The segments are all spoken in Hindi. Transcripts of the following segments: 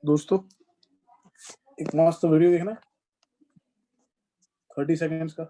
दोस्तों एक मस्त वीडियो देखना 30 सेकेंड्स का।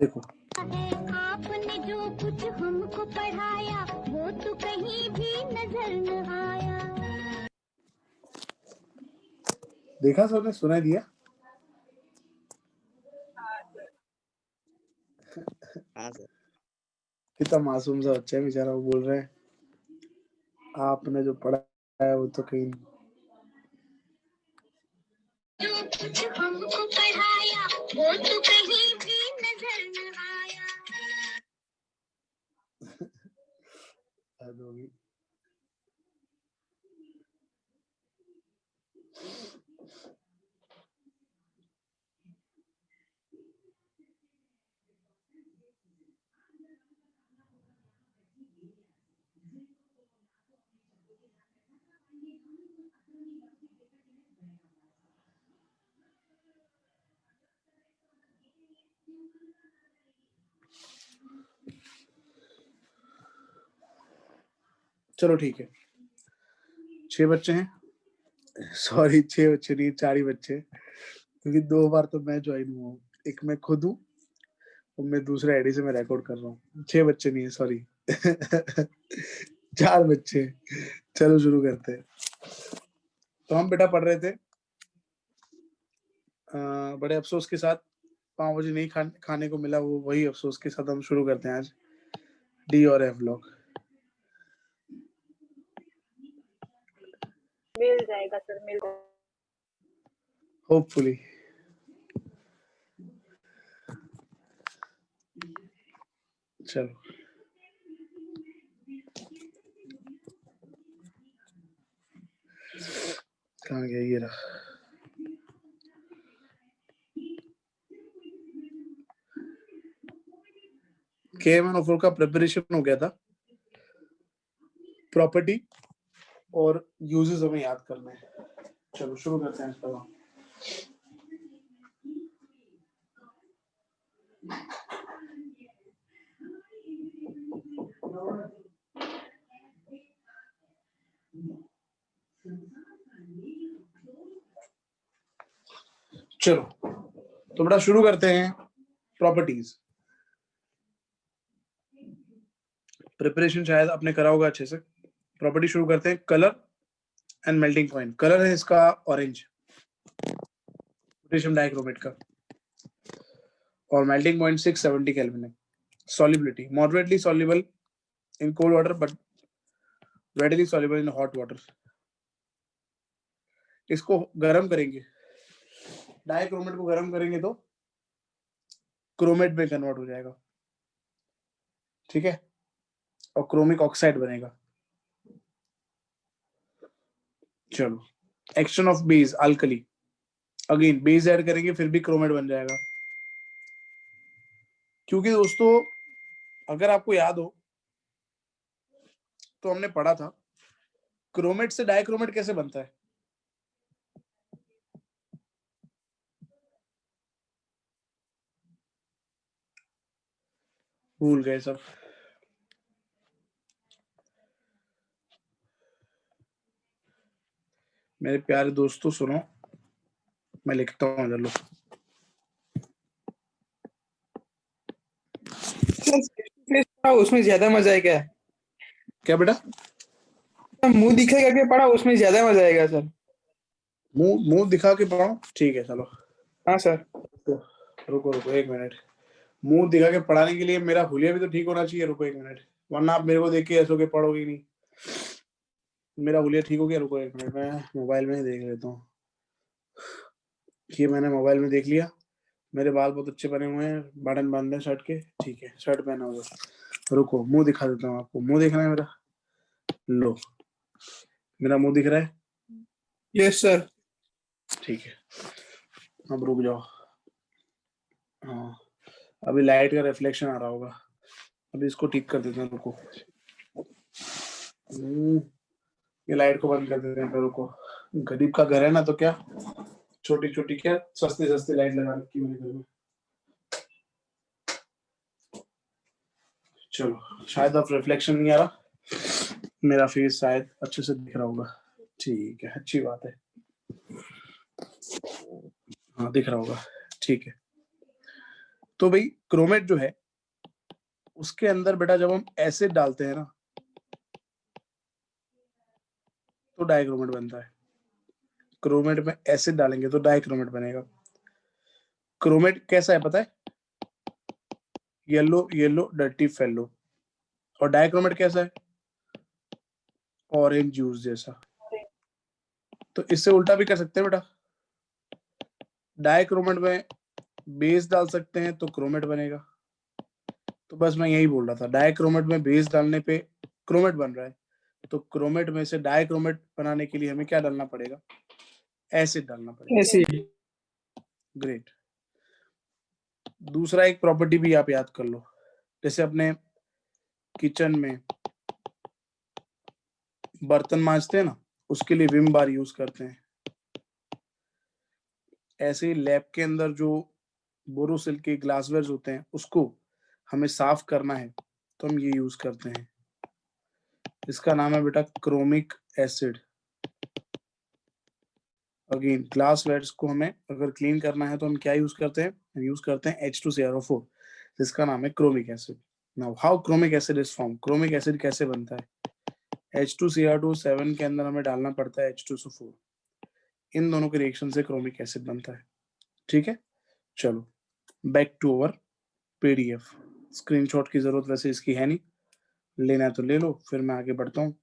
देखो आपने जो कुछ हमको पढ़ाया वो तो कहीं भी नजर न आया। देखा सबने, सुनाई दिया? हाँ सर। कितना मासूम सा बच्चा है बेचारा, वो बोल रहा है आपने जो पढ़ा है वो तो कहीं जो कुछ हमको पढ़ाया वो तो कहीं भी नजर न आया। हद होगी। चलो ठीक है, 6 बच्चे हैं, सॉरी 6 बच्चे नहीं, 4 ही बच्चे, क्योंकि 2 बार तो मैं ज्वाइन हुआ हूँ, एक मैं खुद हूँ और मैं दूसरे आईडी से मैं रिकॉर्ड कर रहा हूँ। 6 बच्चे नहीं है, सॉरी 4 बच्चे। चलो शुरू करते हैं। तो हम बेटा पढ़ रहे थे बड़े अफसोस के साथ, 5 बजे नहीं खाने को मिला, वो वही अफसोस के साथ हम शुरू करते हैं आज डी और एफ व्लॉग। मिल जाएगा सर, मिल जाएगा। होपफुली। चलो कहाँ गया ये रहा। KMN04 का प्रिपरेशन हो गया था, प्रॉपर्टी और यूजेस हमें याद करना है। चलो शुरू करते हैं इसका। चलो तो बेटा शुरू करते हैं प्रॉपर्टीज। प्रिपरेशन शायद आपने करा होगा अच्छे से। प्रॉपर्टी शुरू करते हैं। Colour and melting point. Colour है इसका ऑरेंज, पोटेशियम डाइक्रोमेट का, और मेल्टिंग पॉइंट 670 केल्विन है। Solubility moderately soluble in cold water but readily soluble in hot water. इसको गर्म करेंगे, डाइक्रोमेट को गर्म करेंगे तो क्रोमेट में कन्वर्ट हो जाएगा, ठीक है, और क्रोमिक ऑक्साइड बनेगा। चलो action of base alkali, again base add करेंगे फिर भी क्रोमेट बन जाएगा। क्योंकि दोस्तों अगर आपको याद हो तो हमने पढ़ा था क्रोमेट से डाइक्रोमेट कैसे बनता है। भूल गए सब। मेरे प्यारे दोस्तों सुनो, मैं लिखता हूँ इधर लो। उसमें ज्यादा मजा आएगा। क्या बेटा? मुंह दिखेगा के पढ़ा, उसमें ज्यादा मजा आएगा सर। मुंह दिखा के पढ़ाऊं? ठीक है चलो। हाँ सर। रुको रुको 1 मिनट। मुंह दिखा के पढ़ाने के लिए मेरा हुलिया भी तो ठीक होना चाहिए। रुको 1 मिनट, वरना आप मेरे को देख के ऐसो के पढ़ोगे नहीं। मेरा हुलिया ठीक हो गया? रुको 1 मिनट, मैं मोबाइल में ही देख लेता हूँ। ये मैंने मोबाइल में देख लिया। मेरे बाल बहुत अच्छे बने हुए हैं, बटन बंद है शर्ट के, ठीक है, शर्ट पहना हुआ। रुको मुंह दिखा देता हूँ आपको। मुंह देखना है मेरा? लो मेरा मुंह दिख रहा है? Yes sir. ठीक है, अब रुक जाओ। हाँ अभी लाइट का रिफ्लेक्शन आ रहा होगा, अभी इसको ठीक कर देते हैं। रुको ये लाइट को बंद कर देते हैं, रुको। गरीब का घर है ना, तो क्या छोटी छोटी क्या सस्ती सस्ती लाइट लगा रखी मैंने घर में। चलो, शायद अब रिफ्लेक्शन नहीं आ रहा, मेरा फेस शायद अच्छे से दिख रहा होगा। ठीक है, अच्छी बात है। हाँ, दिख रहा होगा, ठीक है। तो भाई क्रोमेट जो है उसके अंदर बेटा जब हम एसिड डालते हैं ना तो डाइक्रोमेट बनता है। क्रोमेट में एसिड डालेंगे तो डाइक्रोमेट बनेगा। क्रोमेट कैसा है पता है? Yellow yellow dirty fellow. और डाइक्रोमेट कैसा है? ऑरेंज जूस जैसा। तो इससे उल्टा भी कर सकते हैं बेटा, डाइक्रोमेट में बेस डाल सकते हैं तो क्रोमेट बनेगा। तो बस मैं यही बोल रहा था, डाइक्रोमेट में बेस डालने पे क्रोमेट बन रहा है, तो क्रोमेट में से डाइक्रोमेट बनाने के लिए हमें क्या डालना पड़ेगा? एसिड डालना पड़ेगा। एसिड। ग्रेट। दूसरा एक प्रॉपर्टी भी आप याद कर लो, जैसे अपने किचन में बर्तन मांजते हैं ना, उसके लिए विम बार यूज करते हैं। ऐसे ही लैब के अंदर जो बोरोसिल के ग्लासवेयर होते हैं उसको हमें साफ करना है तो हम ये यूज करते हैं। इसका नाम है बेटा क्रोमिक एसिड। अगेन ग्लासवेयर्स को हमें अगर क्लीन करना है तो हम क्या यूज करते हैं? हम यूज करते हैं H2CrO4, जिसका नाम है chromic acid. Now how chromic acid is form? Chromic acid कैसे बनता है? H2Cr2 7 के अंदर हमें डालना पड़ता है H2SO4। इन दोनों के रिएक्शन से क्रोमिक एसिड बनता है। ठीक है, चलो back to our PDF। Screenshot की जरूरत वैसे इसकी है नहीं, लेना है तो ले लो, फिर मैं आगे बढ़ता हूँ।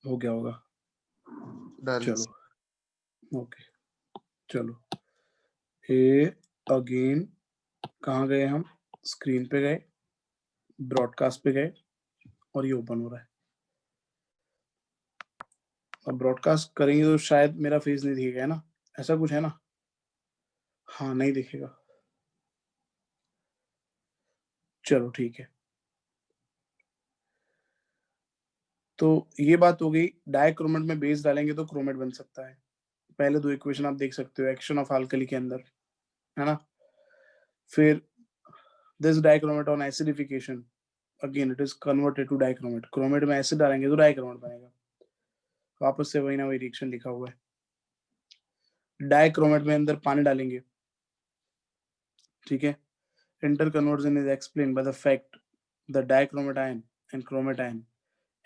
हो गया होगा, चलो ओके। चलो ए अगेन, कहाँ गए हम? स्क्रीन पे गए, ब्रॉडकास्ट पे गए, और ये ओपन हो रहा है। अब ब्रॉडकास्ट करेंगे तो शायद मेरा फेस नहीं दिखेगा, है ना? ऐसा कुछ है ना? हाँ, नहीं दिखेगा। चलो ठीक है। तो ये बात हो गई, डाइक्रोमेट में बेस डालेंगे तो क्रोमेट बन सकता है। पहले दो इक्वेशन आप देख सकते हो एक्शन ऑफ अल्कली के अंदर, है ना? फिर this dichromate on acidification, again it is converted to dichromate. Chromate में एसिड डालेंगे तो डाइक्रोमेट बनेगा। वापस से वही ना वही रिएक्शन लिखा हुआ है। डाइक्रोमेट में अंदर पानी डालेंगे, ठीक है। Interconversion is explain by the fact the dichromate ion and chromate ion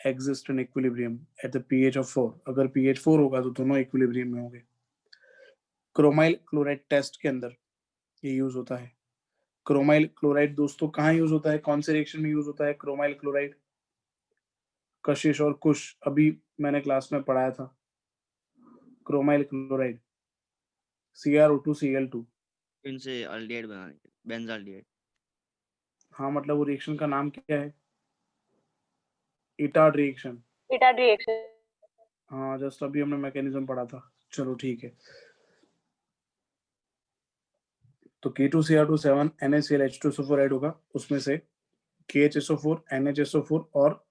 exist in equilibrium at the pH of 4। अगर pH 4 होगा तो दोनों इक्विलिब्रियम में होंगे। क्रोमाइल क्लोराइड टेस्ट के अंदर ये यूज होता है। क्रोमाइल क्लोराइड दोस्तों कहाँ यूज होता है? कौन से रिएक्शन में यूज होता है क्रोमाइल क्लोराइड? कशिश और कुश, अभी मैंने क्लास में पढ़ाया था। Chromyl chloride CrO2Cl2। इनसे अल्डिहाइड बनाने के लिए बेंजाल्डिहाइड। हाँ, मतलब वो रिएक्शन का नाम क्या है? Etard reaction. Etard reaction. हाँ, जस्ट अभी हमने मैकेनिज्म पढ़ा था। चलो ठीक है। तो K2Cr2 7 NaClH2SO4 ऐड होगा, उसमें से KHSO4 NHSO4 और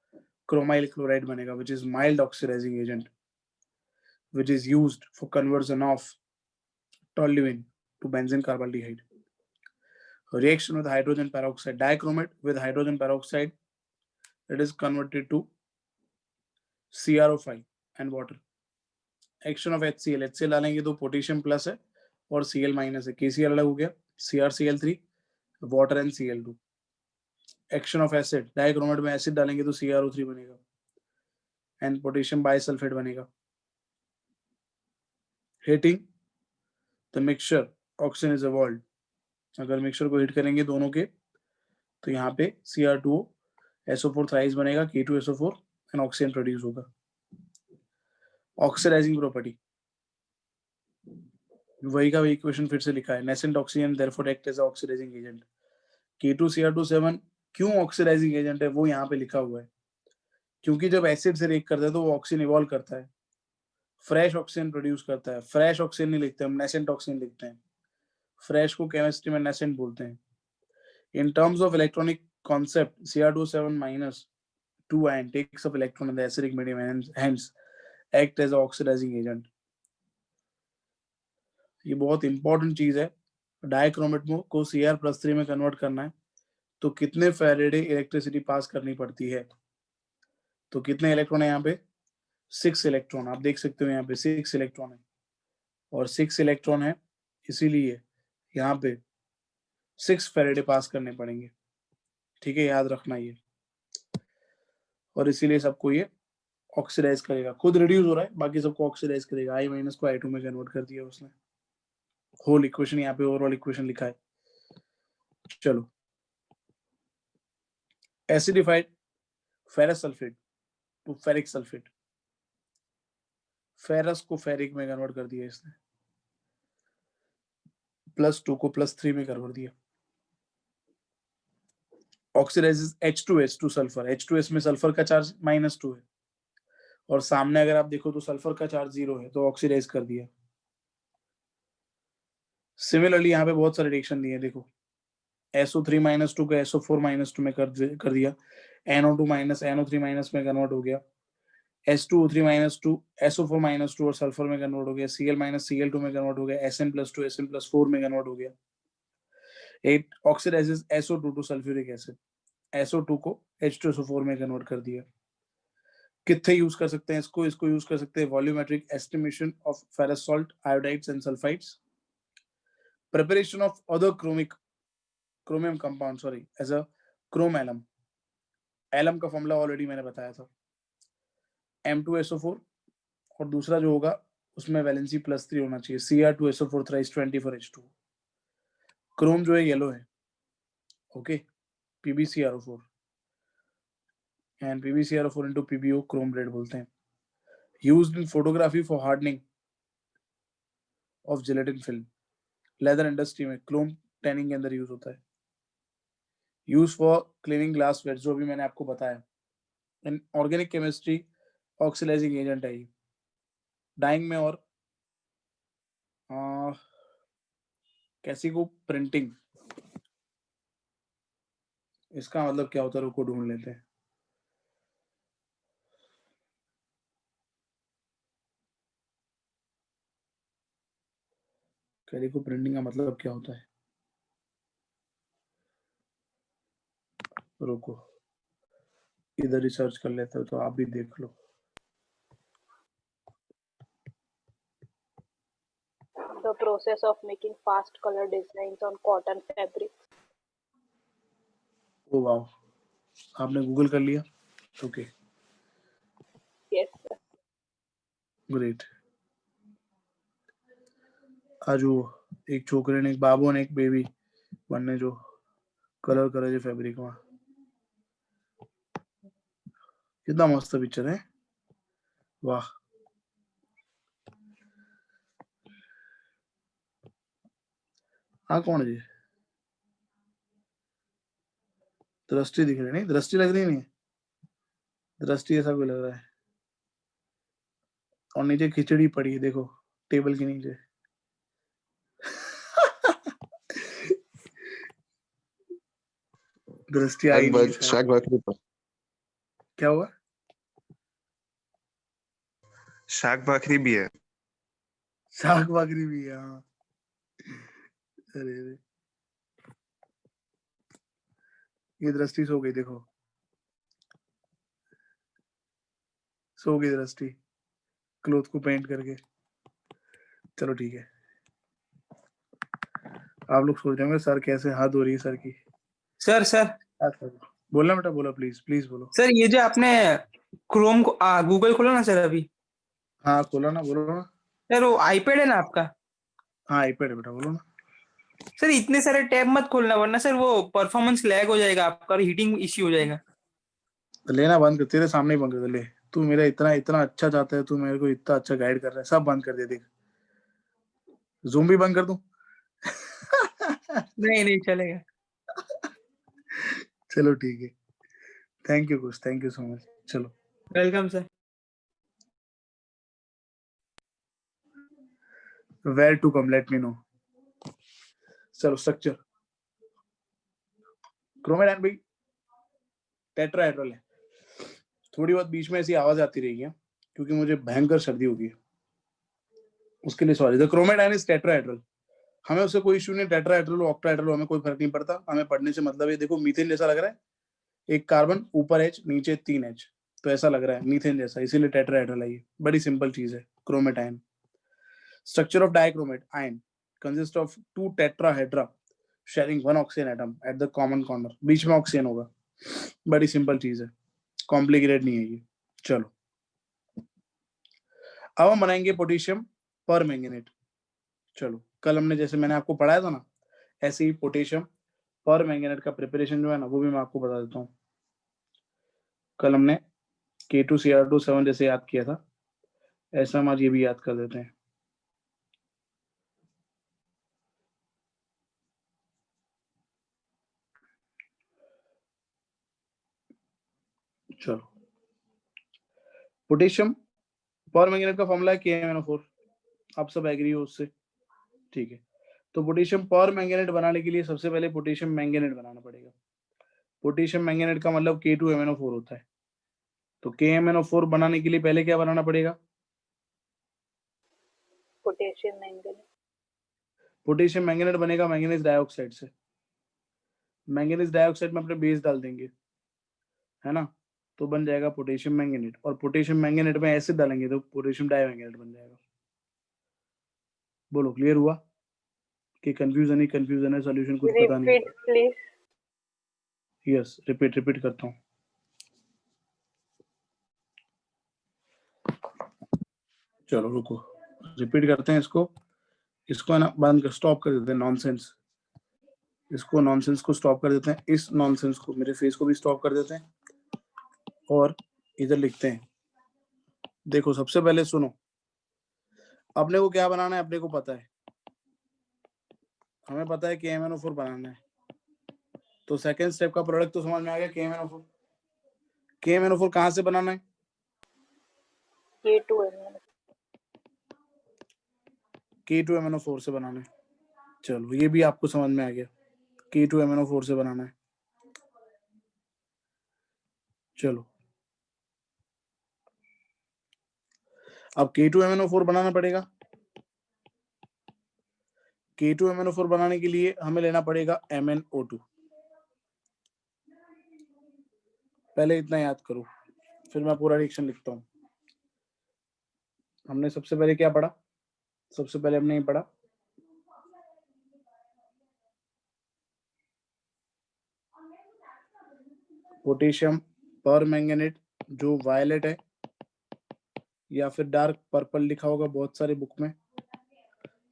क्रोमाइल क्लोराइड बनेगा, which is mild oxidizing agent, which is used for conversion of toluene to benzene carbaldehyde. Reaction with hydrogen peroxide, dichromate with hydrogen peroxide, it is converted to CrO5 and water. Action of HCl, HCl डालेंगे तो पोटेशियम प्लस है और Cl माइनस है, KCl अलग हो गया, CrCl3, water and Cl2। Action of acid, dichromate में एसिड डालेंगे तो CrO3 बनेगा एंड पोटेशियम बाइसल्फेट बनेगा। Heating the mixture, oxygen is evolved। अगर मिक्सचर को हीट करेंगे दोनों के तो यहाँ पे Cr2O SO4 थ्राइस बनेगा, K2SO4 एंड ऑक्सीजन प्रोड्यूस होगा। ऑक्सीडाइजिंग प्रॉपर्टी, वही का वही इक्वेशन फिर से लिखा है, nascent oxygen therefore act as oxidising agent. K2Cr2 7 क्यों ऑक्सीडाइजिंग एजेंट है वो यहाँ पे लिखा हुआ है, क्योंकि जब एसिड से रिएक्ट करता है तो वो ऑक्सीजन इवॉल्व करता है, फ्रेश ऑक्सीजन प्रोड्यूस करता है। फ्रेश ऑक्सीजन नहीं लिखते हम, नेसेंट ऑक्सीजन लिखते हैं। फ्रेश को केमिस्ट्री में नेसेंट बोलते हैं। In terms of electronic concept Cr2 7 minus 2 ion takes up electron in the acidic medium and hence act as oxidizing agent. ये बहुत इंपॉर्टेंट चीज है. डाइक्रोमेट को Cr+3 में कन्वर्ट करना है तो कितने फैराडे इलेक्ट्रिसिटी पास करनी पड़ती है? तो कितने इलेक्ट्रॉन है यहाँ पे? 6 इलेक्ट्रॉन. आप देख सकते हो यहाँ पे 6 इलेक्ट्रॉन है और 6 इलेक्ट्रॉन है, इसीलिए यहाँ पे 6 फैराडे पास करने पड़ेंगे. ठीक है, याद रखना ये. और इसीलिए सबको ये ऑक्सीडाइज करेगा. खुद रिड्यूस हो रहा है, बाकी सबको ऑक्सीडाइज करेगा. I- को I2 में कन्वर्ट कर दिया उसने. होल इक्वेशन यहाँ पे ओवरऑल इक्वेशन लिखा है. चलो, acidified ferrous sulphate to ferric sulphate. Ferrous को फेरिक में कन्वर्ट कर दिया इसने, +2 को +3 में कन्वर्ट दिया. Oxidises H2S two sulphur. H2S में सल्फर का चार्ज -2 है और सामने अगर आप देखो तो सल्फर का चार्ज 0 है, तो ऑक्सीडाइज कर दिया. सिमिलरली यहाँ पे बहुत सारे रिएक्शन दिए, देखो SO3-2 को SO4-2 में कर दिया. NO2- NO3- में कन्वर्ट हो गया. S2O3-2 SO4-2 और सल्फर में कन्वर्ट हो गया. Cl- Cl2 में कन्वर्ट हो गया. Sn+2 Sn+4 में कन्वर्ट हो गया. 8 oxidises SO2 to sulphuric acid. SO2 को H2SO4 में कन्वर्ट कर दिया. कितने यूज कर सकते हैं इसको? इसको यूज कर सकते हैं volumetric estimation of ferrous salt, iodides and sulphides, preparation of other chromium compound as a chrome alum. Alum का फॉर्मूला ऑलरेडी मैंने बताया था, M2SO4, और दूसरा जो होगा उसमें वैलेंसी +3 होना चाहिए. Cr2SO4 thrice 24H2. क्रोम जो है येलो है, okay, PbCrO4 and PbCrO4 into PbO Chrome red बोलते हैं. Used in photography for hardening of gelatin film. Leather industry में क्रोम टैनिंग के अंदर यूज होता है. Use for cleaning glass ware, जो भी मैंने आपको बताया. In organic chemistry oxidising agent है ये. डाइंग में और कैसी को प्रिंटिंग, इसका मतलब क्या होता है, रुको ढूंढ लेते हैं. कैलिको प्रिंटिंग का मतलब क्या होता है, रुको इधर रिसर्च कर लेते हो तो आप भी देख लो. The process of making fast color designs on cotton fabric. Oh wow, आपने गूगल कर लिया? Okay, Yes, sir. ग्रेट. आज वो एक छोकरे ने, एक बाबू ने एक बेबी बनने जो कलर करे जो फैब्रिक में. कितना मस्त पिक्चर है, वाह. हाँ, कौन है जी? दृष्टि दिख रही नहीं, दृष्टि लग रही नहीं, दृष्टि ऐसा कोई लग रहा है. और नीचे खिचड़ी पड़ी है, देखो टेबल के नीचे. दृष्टि आई नहीं शायद. शाक भाखरी पर क्या हुआ? शाक भाखरी भी है. साग बागरी भी है, हाँ. अरे अरे, ये दृष्टि सो गई, देखो सो गई दृष्टि क्लोथ को पेंट करके. चलो ठीक है. आप लोग सोच रहे होंगे सर कैसे हाथ धो रही है सर की. सर सर बोलना बेटा, बोलो प्लीज प्लीज बोलो. सर, ये जो आपने क्रोम को गूगल खोला ना सर अभी, हाँ खोला ना, बोलो ना. सर वो आईपैड है ना आपका? हाँ आईपैड है बेटा, बोलो ना. सर इतने सारे टैब मत खोलना, वरना सर वो परफॉर्मेंस लैग हो जाएगा आपका और हीटिंग इश्यू हो जाएगा. तो लेना बंद कर, तेरे सामने ही बंद कर दे. ले, तू मेरा इतना इतना अच्छा चाहता है, तू मेरे को इतना अच्छा गाइड कर रहा है, सब बंद कर दे. देख, जूम भी बंद कर दूं? नहीं नहीं चलेगा. चलो ठीक है. थैंक यू कुछ, थैंक यू सो मच. चलो, welcome sir. where to come, let me know. चलो, स्ट्रक्चर क्रोमेट एंड भाई टेट्राहेड्रल है. थोड़ी बहुत बीच में ऐसी आवाज आती रही है क्योंकि मुझे भयंकर सर्दी होगी है, उसके लिए sorry. The chromate ion is tetrahedral. हमें उससे कोई इश्यू नहीं, टेट्राहेड्रल ऑक्टाहेड्रल हमें कोई फर्क नहीं पड़ता। हमें पढ़ने से मतलब है, देखो मीथेन जैसा लग रहा है, एक कार्बन ऊपर H नीचे 3H, तो ऐसा लग रहा है मीथेन जैसा, इसीलिए टेट्राहेड्रल है। ये बड़ी सिंपल चीज है chromate ion. Structure of dichromate ion consist of 2 tetrahedra sharing 1 oxygen atom at the common corner. बीच में ऑक्सीजन होगा, बड़ी सिंपल चीज है, कॉम्प्लिकेटेड नहीं है ये। चलो अब हम बनाएंगे पोटेशियम पर मैंगनेट। चलो कल हमने जैसे मैंने आपको पढ़ाया था ना, ऐसे ही पोटेशियम पर मैंगनेट का प्रिपरेशन जो है ना, वो भी मैं आपको बता देता हूँ। कल हमने K2Cr2 7 जैसे याद किया था, ऐसा हम आज ये भी याद कर देते हैं। चलो पोटेशियम पर मैंगनेट का फॉर्मूला है KMnO4, आप सब एग्री हो उससे? ठीक है, तो पोटेशियम पर मैंगनेट बनाने के लिए सबसे पहले पोटेशियम मैंगनेट बनाना पड़ेगा। पोटेशियम मैंगनेट का मतलब K2MnO4 होता है। तो KMnO4 बनाने के लिए पहले क्या बनाना पड़ेगा? Potassium manganese. पोटेशियम मैंगनेट बनेगा मैंगनीज डाइऑक्साइड से। मैंगनीज डाइऑक्साइड में अपने बेस डाल देंगे, है ना, तो बन जाएगा पोटेशियम मैंगनेट। और पोटेशियम मैंगनेट में एसिड डालेंगे तो पोटेशियम डाइमैंगनेट बन जाएगा। बोलो क्लियर हुआ कि कंफ्यूजन ही कंफ्यूजन है, सॉल्यूशन कुछ पता नहीं। Repeat please. यस रिपीट करता हूँ। चलो रुको, रिपीट करते हैं इसको। इसको है ना बंद कर, स्टॉप कर देते हैं नॉनसेंस। इसको नॉनसेंस को स्टॉप कर देते हैं, इस नॉनसेंस को, मेरे फेस को भी स्टॉप कर देते हैं और इधर लिखते हैं। देखो सबसे पहले सुनो, अपने को क्या बनाना है, अपने को पता है, हमें पता है कि KMnO4 बनाना है। तो सेकेंड स्टेप का प्रोडक्ट तो समझ में आ गया, KMnO4। KMnO4 कहाँ से बनाना है? K2MnO4 से बनाना है। चलो ये भी आपको समझ में आ गया, K2MnO4 से बनाना है। चलो अब K2MnO4 बनाना पड़ेगा। K2MnO4 बनाने के लिए हमें लेना पड़ेगा MnO2। पहले इतना याद करो, फिर मैं पूरा रिएक्शन लिखता हूँ। हमने सबसे पहले क्या पढ़ा? सबसे पहले हमने ये पढ़ा पोटेशियम पर मैंगनेट, जो वायलेट है या फिर डार्क पर्पल लिखा होगा बहुत सारे बुक में,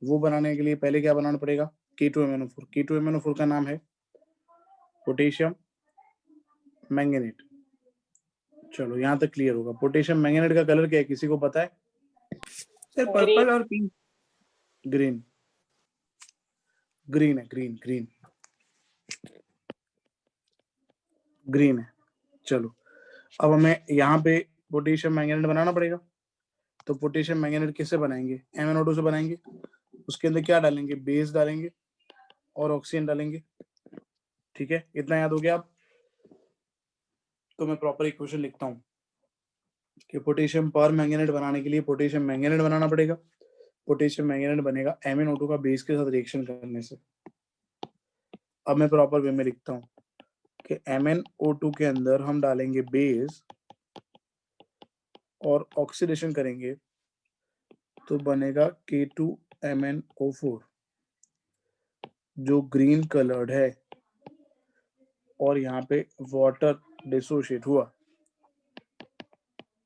वो बनाने के लिए पहले क्या बनाना पड़ेगा? K2MnO4। K2MnO4 का नाम है पोटेशियम मैंगनेट। चलो यहाँ तक क्लियर होगा। पोटेशियम मैंगनेट का कलर क्या है, किसी को पता है? सर पर्पल और पिंक। ग्रीन, ग्रीन है, ग्रीन ग्रीन ग्रीन है। चलो अब हमें यहाँ पे पोटेशियम मैंगनेट बनाना पड़ेगा। तो पोटेशियम मैंगनेट किससे बनाएंगे? MnO2 से बनाएंगे। उसके अंदर क्या डालेंगे? बेस डालेंगे और ऑक्सीजन डालेंगे। ठीक है, इतना याद हो गया आप? तो मैं प्रॉपर इक्वेशन लिखता हूँ कि पोटेशियम पर मैंगनेट बनाने के लिए पोटेशियम मैंगनेट बनाना पड़ेगा। पोटेशियम मैंगनेट बनेगा MnO2 का बेस के साथ रिएक्शन करने से। अब मैं प्रॉपर वे में लिखता हूँ कि MnO2 के अंदर हम डालेंगे बेस और ऑक्सीडेशन करेंगे तो बनेगा K2MnO4 जो ग्रीन कलर्ड है, और यहाँ पे वाटर डिसोशिएट हुआ।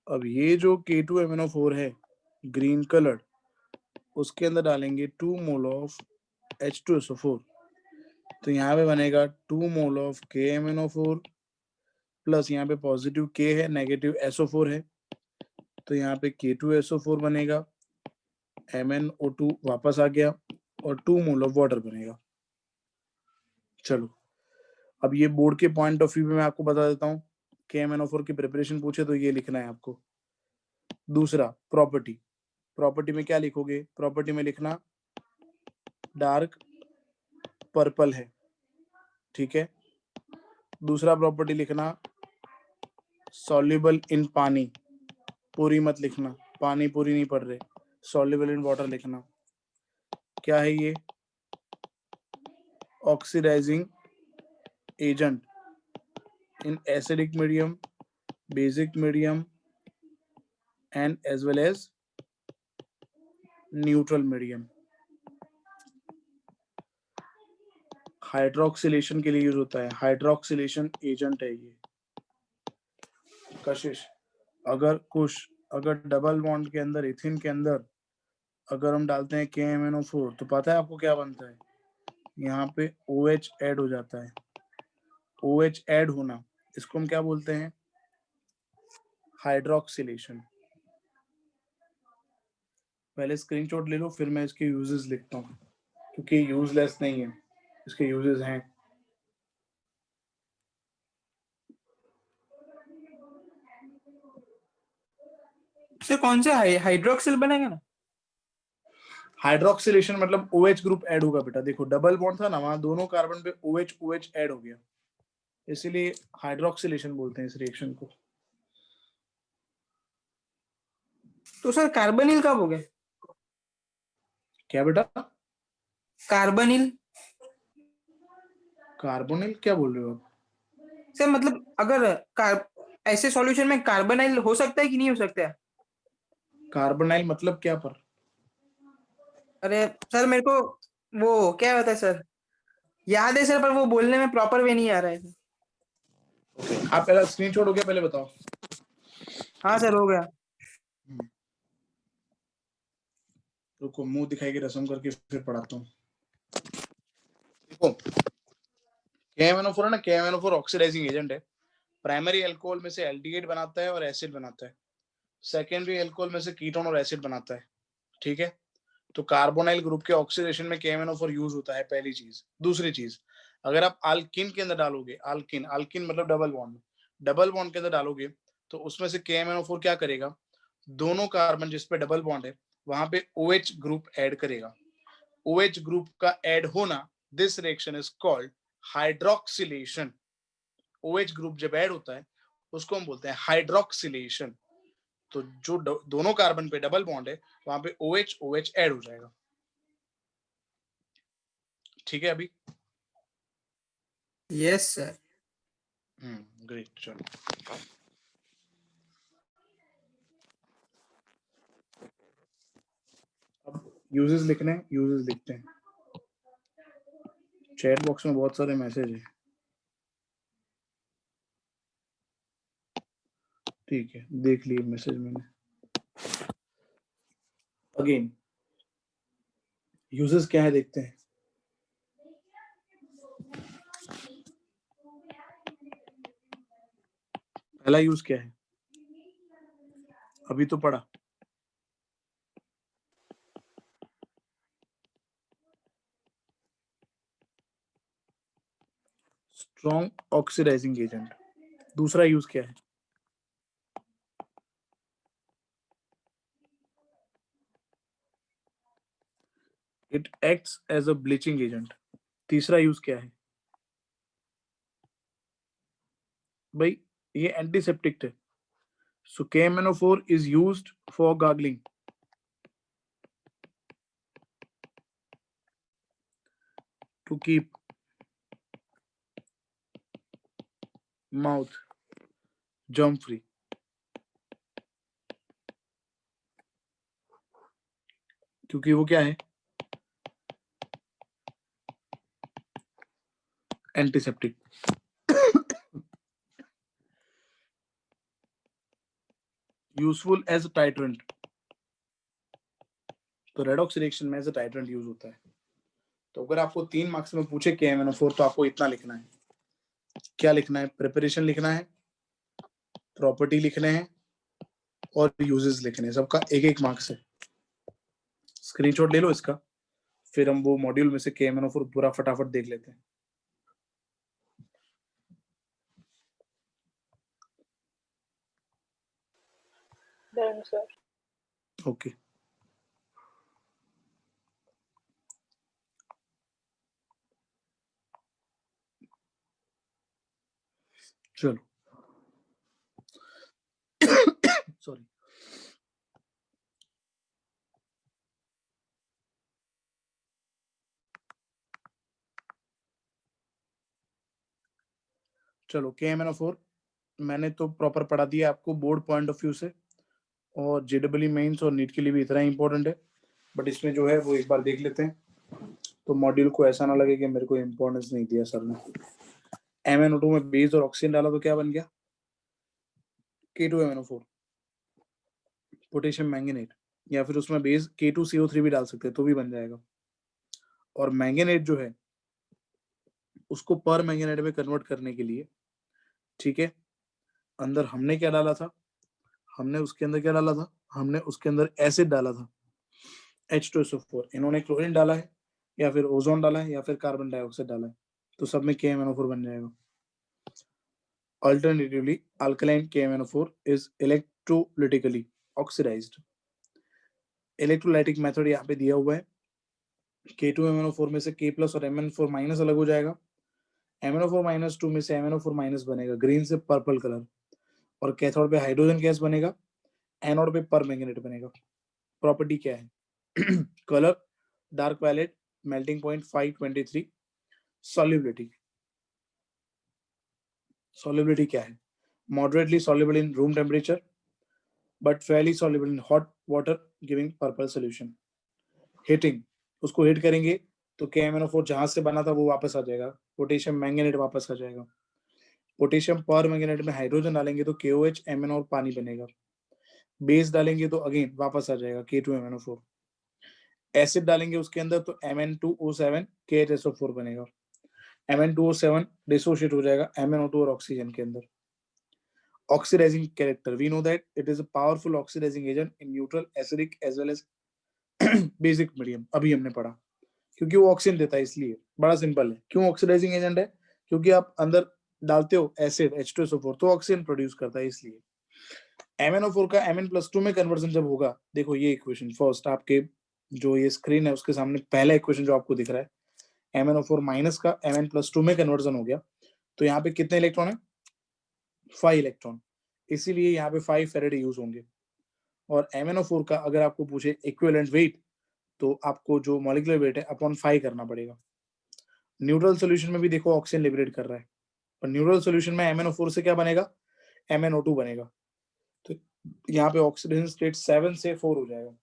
अब ये जो K2MnO4 है ग्रीन कलर्ड, उसके अंदर डालेंगे 2 मोल ऑफ H2SO4। तो यहाँ पे बनेगा 2 मोल ऑफ KMnO4 प्लस यहाँ पे पॉजिटिव K है, नेगेटिव SO4 है, तो यहाँ पे K2SO4 बनेगा, MnO2 वापस आ गया और 2 मोल ऑफ वाटर बनेगा। चलो अब ये बोर्ड के पॉइंट ऑफ व्यू में मैं आपको बता देता हूँ, KMnO4 की प्रिपरेशन पूछे तो ये लिखना है आपको। दूसरा प्रॉपर्टी, प्रॉपर्टी में क्या लिखोगे? प्रॉपर्टी में लिखना डार्क पर्पल है, ठीक है। दूसरा प्रॉपर्टी लिखना सॉल्युबल इन पानी, पूरी मत लिखना, पानी पूरी नहीं पढ़ रहे, सॉल्युबल इन वाटर लिखना। क्या है ये? Oxidising agent in acidic medium, basic medium and as well as neutral medium. Hydroxylation के लिए यूज होता है, हाइड्रोक्सिलेशन एजेंट है ये। कशिश, अगर डबल बॉन्ड के अंदर, इथिन के अंदर अगर हम डालते हैं KMnO4 तो पता है आपको क्या बनता है? यहाँ पे OH ऐड हो जाता है। OH ऐड होना, इसको हम क्या बोलते हैं? हाइड्रोक्सिलेशन। पहले स्क्रीनशॉट ले लो, फिर मैं इसके यूजेस लिखता हूँ, क्योंकि यूजलेस नहीं है, इसके यूजेस हैं। सर कौन से हाइड्रोक्सिल बनेगा ना? हाइड्रोक्सिलेशन मतलब OH ग्रुप ऐड होगा बेटा। देखो डबल बॉन्ड था ना, वहां दोनों कार्बन पे OH ऐड हो गया, इसीलिए हाइड्रोक्सिलेशन बोलते हैं इस रिएक्शन को। तो सर कार्बनिल कब हो गया? क्या बेटा? कार्बनिल? कार्बोनिल क्या बोल रहे हो आप? सर मतलब अगर ऐसे सॉल्यूशन में कार्बनाइल हो सकता है कि नहीं हो सकता है? कार्बोनाइल मतलब क्या पर? अरे सर मेरे को वो क्या होता है सर, याद है सर, पर वो बोलने में प्रॉपर वे नहीं आ रहा है सर। आप पहला स्क्रीनशॉट हो गया, पहले बताओ। हाँ सर हो गया। रुको, मुंह दिखाई की रस्म करके फिर पढ़ाता हूँ। देखो KMnO4 है ना, KMnO4 ऑक्सीडाइजिंग एजेंट है। प्राइमरी अल्कोहल में से एल्डिहाइड बनाता है और एसिड बनाता है। सेकेंडरी अल्कोहल में से कीटोन और एसिड बनाता है। ठीक है, तो कार्बोनाइल ग्रुप के ऑक्सीडेशन में KMnO4 यूज होता है, पहली चीज। दूसरी चीज, अगर आप अल्किन के अंदर डालोगे, अल्किन अल्किन मतलब डबल बॉन्ड के अंदर डालोगे, तो उसमें से KMnO4 क्या करेगा? दोनों कार्बन जिस पे डबल बॉन्ड है वहां पे OH ग्रुप ऐड करेगा। OH ग्रुप का ऐड होना, this reaction is called hydroxylation. OH group जब ऐड होता है उसको हम बोलते हैं हाइड्रोक्सिलेशन। तो जो दोनों कार्बन पे डबल बॉन्ड है वहां पे OH ऐड हो जाएगा। ठीक है अभी? Yes sir. ग्रेट, चलो। अब यूजेस लिखने हैं, यूजेस लिखते हैं। चैट बॉक्स में बहुत सारे मैसेज है। ठीक है, देख लिए मैसेज मैंने। अगेन यूजेस क्या है देखते हैं। पहला यूज क्या है? अभी तो पढ़ा। Strong oxidising agent. दूसरा यूज क्या है? It acts as a bleaching agent. तीसरा यूज क्या है भाई? ये एंटीसेप्टिक है। सो KMnO4 is used for gargling, to keep mouth germ free. क्योंकि वो क्या है? एंटीसेप्टिक। Useful as titrant. तो रेडॉक्स रिएक्शन में एज अ टाइट्रेंट यूज होता है। तो अगर आपको 3 मार्क्स में पूछे KMnO4 तो आपको इतना लिखना है। क्या लिखना है? प्रिपरेशन लिखना है, प्रॉपर्टी लिखने हैं और यूजेस लिखने हैं। सबका 1-1 मार्क्स है। स्क्रीनशॉट ले लो इसका, फिर हम वो मॉड्यूल में से KMnO4 पूरा फटाफट देख लेते हैं। Done, sir. ओके चलो, सॉरी। चलो KMnO4 मैंने तो प्रॉपर पढ़ा दिया आपको बोर्ड पॉइंट ऑफ व्यू से, और JEE मेंस और नीट के लिए भी इतना इंपॉर्टेंट है, बट इसमें जो है वो एक बार देख लेते हैं, तो मॉड्यूल को ऐसा ना लगे कि मेरे को इंपॉर्टेंस नहीं दिया सर ने। MnO2 में बेस और ऑक्सीजन डाला तो क्या बन गया, K2MnO4 पोटेशियम मैंगनेट, या फिर उसमें बेस K2CO3 भी डाल सकते हैं तो भी बन जाएगा। और मैंगनेट जो है उसको पर मैंगनेट में कन्वर्ट करने के लिए, ठीक है, अंदर हमने क्या डाला था, हमने उसके अंदर क्या डाला था, हमने उसके अंदर एसिड डाला था H2SO4, इन्होंने क्लोरीन डाला है या फिर ओजोन डाला है या फिर कार्बन डाइऑक्साइड डाला है, तो सब में KMnO4 बन जाएगा। Alternatively, alkaline KMnO4 is electrolytically oxidized. Electrolytic method यहाँ पे दिया हुआ है, K2MnO4 में से K प्लस और MnO4 माइनस अलग हो जाएगा, MnO4 माइनस 2 में से MnO4 माइनस बनेगा ग्रीन से पर्पल कलर, और कैथोड पे हाइड्रोजन गैस बनेगा, एनोड पे पर मैंगनेट बनेगा। प्रॉपर्टी क्या है, colour dark violet, melting point 523, solubility, solubility क्या है, moderately soluble in room temperature but fairly soluble in hot water giving purple solution. Heating, उसको हीट करेंगे तो KMnO4 जहां से बना था वो वापस आ जाएगा, पोटेशियम मैंगनेट वापस आ जाएगा। पोटेशियम पर मैंगनेट में हाइड्रोजन डालेंगे तो KOH MnO और पानी बनेगा, बेस डालेंगे तो अगेन वापस आ जाएगा K2MnO4, एसिड डालेंगे उसके अंदर तो Mn2O7 KHSO4 बनेगा, Mn2O7 डिसोशिएट हो जाएगा MnO2 और ऑक्सीजन के अंदर। Oxidising character, we know that it is a powerful oxidising agent in neutral, acidic as well as basic medium, अभी हमने पढ़ा, क्योंकि वो ऑक्सीजन देता है, इसलिए बड़ा सिंपल है। क्यों ऑक्सीडाइजिंग एजेंट है, क्योंकि आप अंदर डालते हो एसिड H2SO4 तो ऑक्सीजन प्रोड्यूस करता है, इसलिए। MnO4 का Mn+2 में कन्वर्जन जब होगा, देखो ये इक्वेशन फर्स्ट आपके जो ये स्क्रीन है उसके सामने पहला इक्वेशन जो आपको दिख रहा है, MnO4 माइनस का Mn+2 में कन्वर्जन हो गया, तो यहाँ पे कितने इलेक्ट्रॉन है, 5 इलेक्ट्रॉन, इसीलिए यहाँ पे 5 फेरेड यूज होंगे। और MnO4 का अगर आपको पूछे इक्विवेलेंट वेट, तो आपको जो मॉलिक्यूलर वेट है अपॉन 5 करना पड़ेगा। न्यूट्रल सॉल्यूशन में भी देखो ऑक्सीजन लिबरेट कर रहा है, पर न्यूट्रल सॉल्यूशन में MnO4 से क्या बनेगा, MnO2 बनेगा, तो यहाँ पे ऑक्सीडेशन स्टेट 7 से 4 हो जाएगा,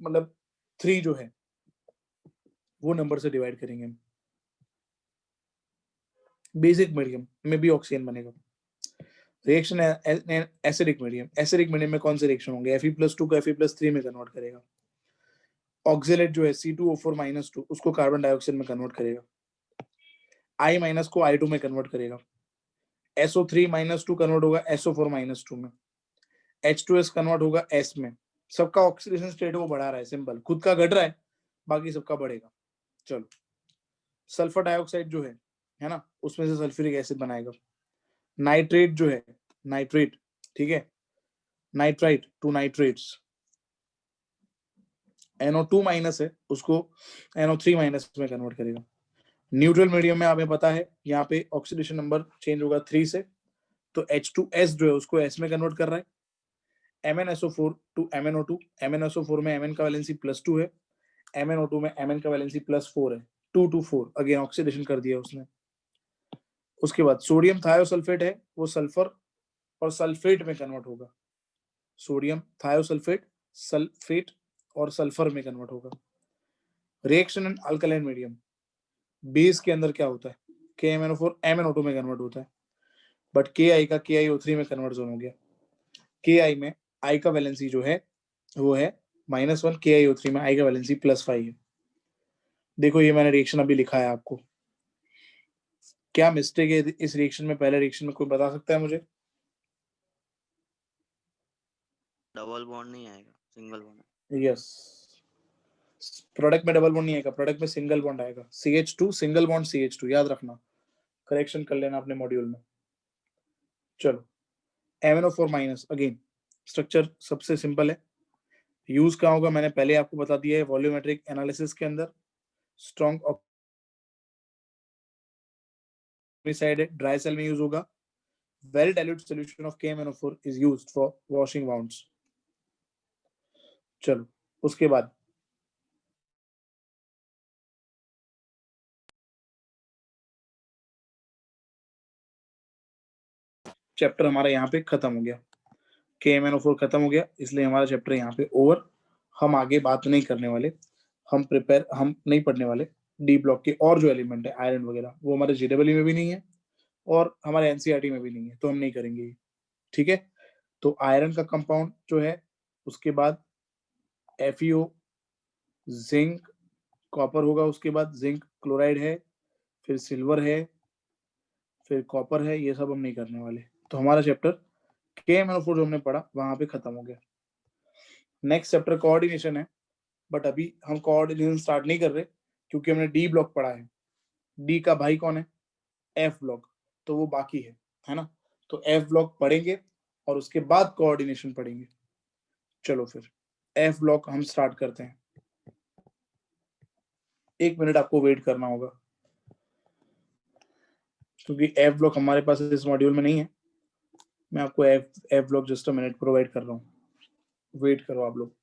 मतलब 3 जो है वो नंबर से डिवाइड करेंगे हम। बेसिक मीडियम में भी ऑक्सीजन बनेगा। Reaction acidic medium, acidic medium में कौन से रिएक्शन होंगे, Fe+2 को Fe+3 में कन्वर्ट करेगा। ऑक्सीलेट जो है C2O4-2 उसको कार्बन डाइऑक्साइड में कन्वर्ट करेगा, I- को I2 में कन्वर्ट करेगा, SO3-2 कन्वर्ट होगा SO4-2 में, H2S कन्वर्ट होगा S में। सबका ऑक्सीडेशन स्टेट वो बढ़ा रहा है, सिंपल, खुद का घट रहा है, बाकी सबका बढ़ेगा। चलो, सल्फर डाइऑक्साइड जो है ना, उसमें से सल्फ्यूरिक एसिड बनाएगा। नाइट्रेट जो है, नाइट्रेट, ठीक है, nitrite to nitrates, NO2 minus है उसको NO3 माइनस में कन्वर्ट करेगा। न्यूट्रल मीडियम में हमें पता है यहाँ पे ऑक्सीडेशन नंबर चेंज होगा 3 से, तो H2S जो है उसको S में कन्वर्ट कर रहा है। MnSO4 टू MnO2, MnSO4 में Mn का वैलेंसी +2 है, MnO2 में Mn का वैलेंसी +4 है, 2 to 4 अगेन ऑक्सीडेशन कर दिया उसने। उसके बाद सोडियम थायोसल्फेट है, वो सल्फर और सल्फेट में कन्वर्ट होगा, सोडियम थायोसल्फेट सल्फेट और सल्फर में कन्वर्ट होगा। Reaction in alkaline medium, base के अंदर क्या होता है, KMnO4 MnO2 में कन्वर्ट होता है, बट Ki का KiO3 में कन्वर्जन हो गया। Ki में I का वैलेंसी जो है वो है -1, KiO3 में I का वैलेंसी +5 है। देखो ये मैंने रिएक्शन अभी लिखा है आपको, क्या मिस्टेक है इस रिएक्शन में, पहले रिएक्शन में कोई बता सकता है मुझे? डबल बॉन्ड नहीं आएगा, सिंगल बॉन्ड। यस, प्रोडक्ट में डबल बॉन्ड नहीं आएगा, प्रोडक्ट में सिंगल बॉन्ड आएगा, CH2 सिंगल बॉन्ड CH2, याद रखना, करेक्शन कर लेना अपने मॉड्यूल में। चलो, MnO4 माइनस, अगेन स्ट्रक्चर सबसे सिंपल है, यूज कहाँ होगा मैंने पहले आपको बता दिया है, वॉल्यूमेट्रिक एनालिसिस के अंदर। स्ट्रॉन्ग ऑक्सीडाइड है, ड्राई सेल में यूज होगा, well diluted solution of KMnO4 is used for washing wounds. चलो उसके बाद चैप्टर हमारा यहाँ पे खत्म हो गया। KMnO4 खत्म हो गया, इसलिए हमारा चैप्टर यहाँ पे ओवर। हम आगे बात नहीं करने वाले, हम नहीं पढ़ने वाले डी ब्लॉक के और जो एलिमेंट है आयरन वगैरह, वो हमारे JEE में भी नहीं है और हमारे NCERT में भी नहीं है, तो हम नहीं करेंगे। ठीक है, तो आयरन का कंपाउंड जो है, उसके बाद FeO, जिंक, कॉपर होगा, उसके बाद जिंक क्लोराइड है, फिर सिल्वर है, फिर कॉपर है, ये सब हम नहीं करने वाले। तो हमारा चैप्टर KMnO4 जो हमने पढ़ा वहां पे खत्म हो गया। नेक्स्ट चैप्टर कोऑर्डिनेशन है, बट अभी हम कोऑर्डिनेशन स्टार्ट नहीं कर रहे क्योंकि हमने डी ब्लॉक पढ़ा है। डी का भाई कौन है? एफ ब्लॉक, तो वो बाकी है ना। तो एफ ब्लॉक पढ़ेंगे और उसके बाद कोऑर्डिनेशन पढ़ेंगे। चलो फिर एफ ब्लॉक हम स्टार्ट करते हैं। 1 मिनट आपको वेट करना होगा क्योंकि एफ ब्लॉक हमारे पास इस मॉड्यूल में नहीं है। मैं आपको F block just a minute provide कर रहा हूँ, वेट करो आप लोग।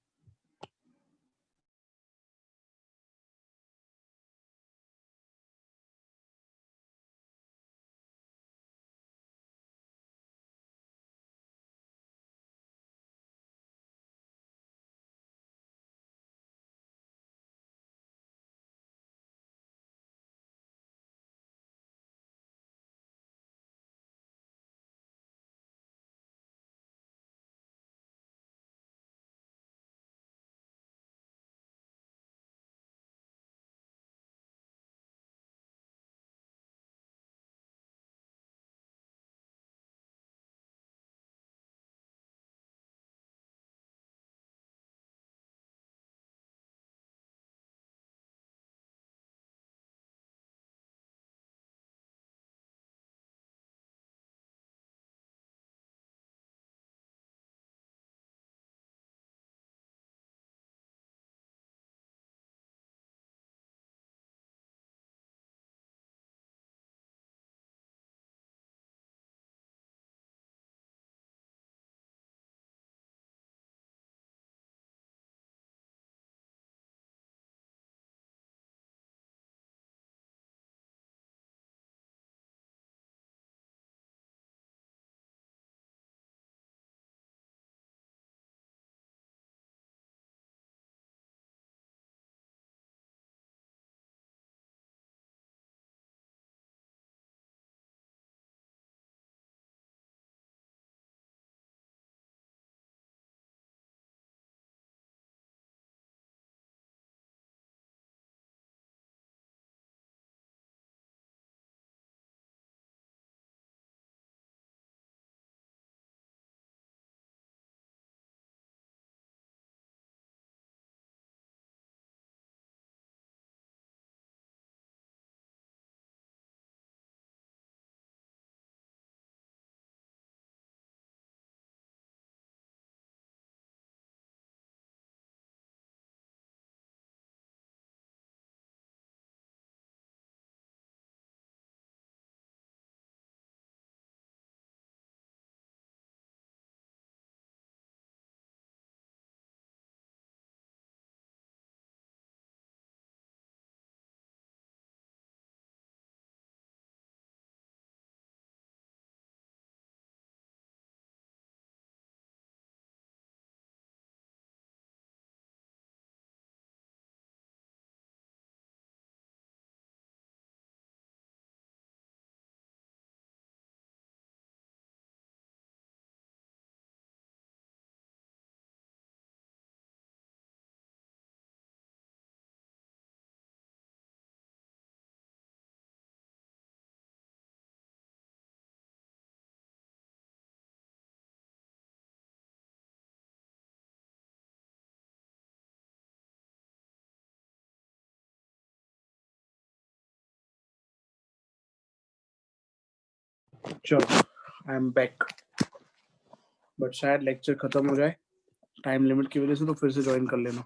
चलो आई एम बैक, बट शायद लेक्चर खत्म हो जाए टाइम लिमिट की वजह से, तो फिर से ज्वाइन कर लेना।